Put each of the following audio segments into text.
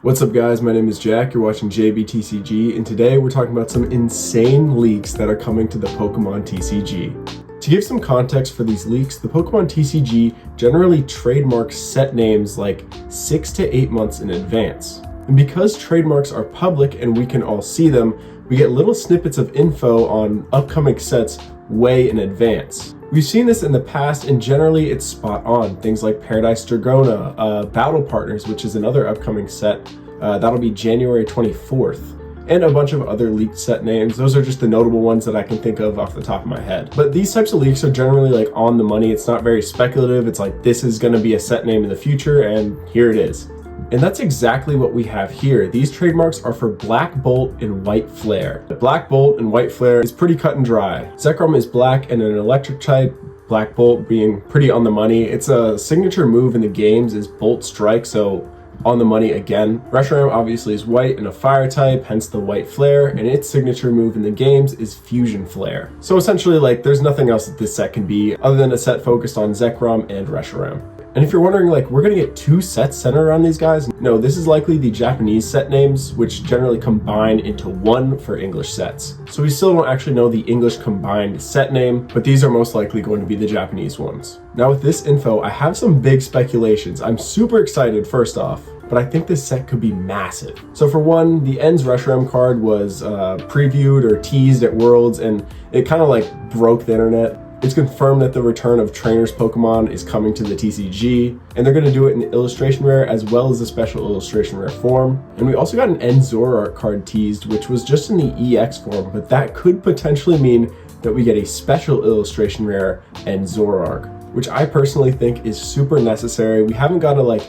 What's up guys, my name is Jack, you're watching TCG, and today we're talking about some insane leaks that are coming to the Pokemon TCG. To give some context for these leaks, the Pokemon TCG generally trademarks set names like 6 to 8 months in advance. And because trademarks are public and we can all see them, we get little snippets of info on upcoming sets way in advance. We've seen this in the past, and generally it's spot on. Things like Paradise Dragona, Battle Partners, which is another upcoming set, that'll be January 24th, and a bunch of other leaked set names. Those are just the notable ones that I can think of off the top of my head. But these types of leaks are generally like on the money. It's not very speculative. It's like, this is gonna be a set name in the future, and here it is. And that's exactly what we have here. These trademarks are for Black Bolt and White Flare. Black Bolt and White Flare is pretty cut and dry. Zekrom is black and an electric type, Black Bolt being pretty on the money. It's a signature move in the games is Bolt Strike, so on the money again. Reshiram obviously is white and a fire type, hence the White Flare, and its signature move in the games is Fusion Flare. So essentially, like, there's nothing else that this set can be other than a set focused on Zekrom and Reshiram. And if you're wondering, like, we're gonna get 2 sets centered around these guys, no, this is likely the Japanese set names, which generally combine into one for English sets. So we still don't actually know the English combined set name, but these are most likely going to be the Japanese ones. Now with this info, I have some big speculations. I'm super excited first off, but I think this set could be massive. So for one, the Ends Reshiram card was previewed or teased at Worlds, and it kind of like broke the internet. It's confirmed that the return of Trainers Pokemon is coming to the TCG, and they're going to do it in Illustration Rare as well as a special Illustration Rare form. And we also got an End Zoroark card teased, which was just in the EX form, but that could potentially mean that we get a special Illustration Rare End Zoroark, which I personally think is super necessary. We haven't got a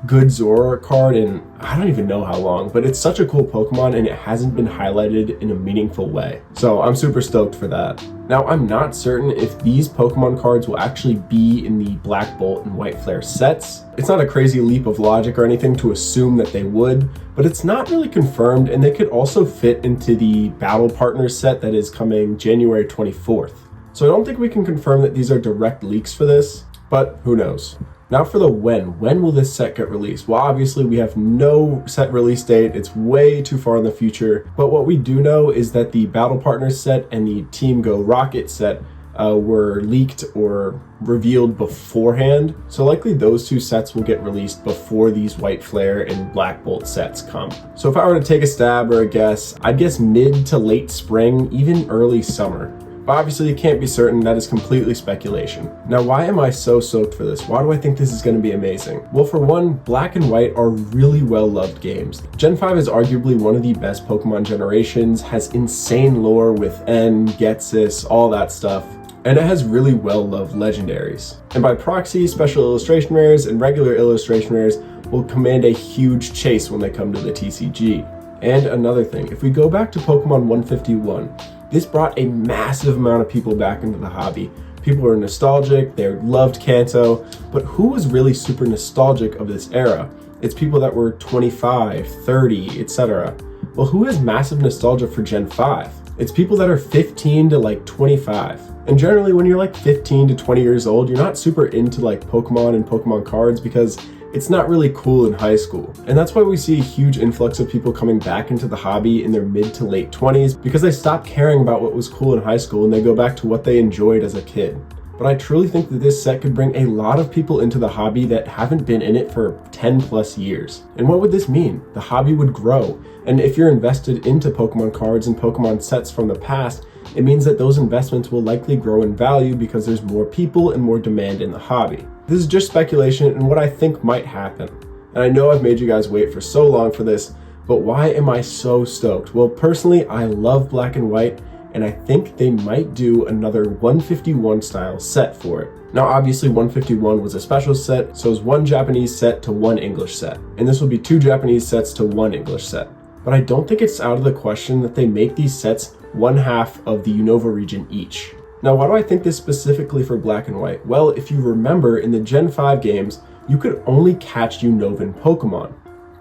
good Zoroark card in I don't even know how long, but it's such a cool Pokemon and it hasn't been highlighted in a meaningful way. So I'm super stoked for that. Now I'm not certain if these Pokemon cards will actually be in the Black Bolt and White Flare sets. It's not a crazy leap of logic or anything to assume that they would, but it's not really confirmed, and they could also fit into the Battle Partners set that is coming January 24th. So I don't think we can confirm that these are direct leaks for this, but who knows. Now for the when will this set get released? Well, obviously we have no set release date. It's way too far in the future. But what we do know is that the Battle Partners set and the Team Go Rocket set were leaked or revealed beforehand. So likely those 2 sets will get released before these White Flare and Black Bolt sets come. So if I were to take a stab or a guess, I'd guess mid to late spring, even early summer. But obviously you can't be certain, that is completely speculation. Now why am I so stoked for this? Why do I think this is going to be amazing? Well, for one, Black and White are really well loved games. Gen 5 is arguably one of the best Pokemon generations, has insane lore with N, Getsis, all that stuff, and it has really well loved legendaries. And by proxy, special illustration rares and regular illustration rares will command a huge chase when they come to the TCG. And another thing, if we go back to Pokemon 151, this brought a massive amount of people back into the hobby. People were nostalgic, they loved Kanto, but who was really super nostalgic of this era? It's people that were 25, 30, etc. Well, who has massive nostalgia for Gen 5? It's people that are 15 to 25. And generally when you're 15 to 20 years old, you're not super into Pokemon and Pokemon cards because it's not really cool in high school. And that's why we see a huge influx of people coming back into the hobby in their mid to late 20s because they stop caring about what was cool in high school and they go back to what they enjoyed as a kid. But I truly think that this set could bring a lot of people into the hobby that haven't been in it for 10 plus years. And what would this mean? The hobby would grow. And if you're invested into Pokemon cards and Pokemon sets from the past, it means that those investments will likely grow in value because there's more people and more demand in the hobby. This is just speculation and what I think might happen. And I know I've made you guys wait for so long for this, but why am I so stoked? Well, personally, I love Black and White, and I think they might do another 151 style set for it. Now, obviously 151 was a special set, so it's 1 Japanese set to 1 English set. And this will be 2 Japanese sets to 1 English set. But I don't think it's out of the question that they make these sets 1/2 of the Unova region each. Now, why do I think this specifically for Black and White? Well, if you remember, in the Gen 5 games, you could only catch Unovan Pokemon.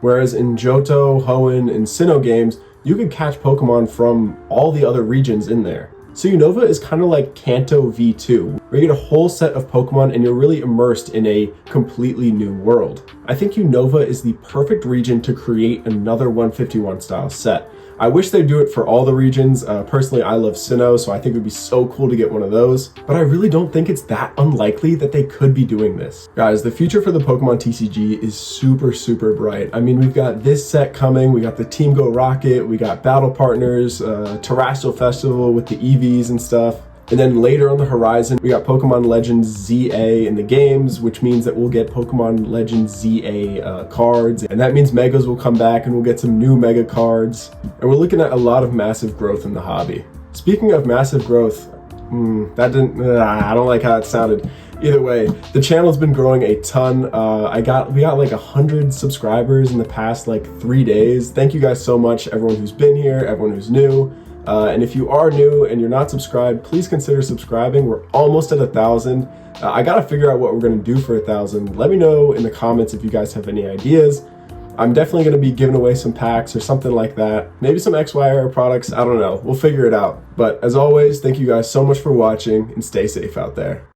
Whereas in Johto, Hoenn, and Sinnoh games, you could catch Pokemon from all the other regions in there. So Unova is kind of like Kanto V2, where you get a whole set of Pokemon and you're really immersed in a completely new world. I think Unova is the perfect region to create another 151 style set. I wish they'd do it for all the regions. Personally, I love Sinnoh, so I think it would be so cool to get one of those. But I really don't think it's that unlikely that they could be doing this. Guys, the future for the Pokemon TCG is super, super bright. I mean, we've got this set coming, we got the Team Go Rocket, we got Battle Partners, Terrestrial Festival with the EVs and stuff. And then later on the horizon, we got Pokemon Legends ZA in the games, which means that we'll get Pokemon Legends ZA cards. And that means Megas will come back and we'll get some new Mega cards. And we're looking at a lot of massive growth in the hobby. Speaking of massive growth, I don't like how it sounded. Either way, the channel's been growing a ton. We got like 100 subscribers in the past like 3 days. Thank you guys so much, everyone who's been here, everyone who's new. And if you are new and you're not subscribed, please consider subscribing. We're almost at 1,000. I gotta figure out what we're gonna do for 1,000. Let me know in the comments if you guys have any ideas. I'm definitely gonna be giving away some packs or something like that. Maybe some XYR products, I don't know. We'll figure it out. But as always, thank you guys so much for watching and stay safe out there.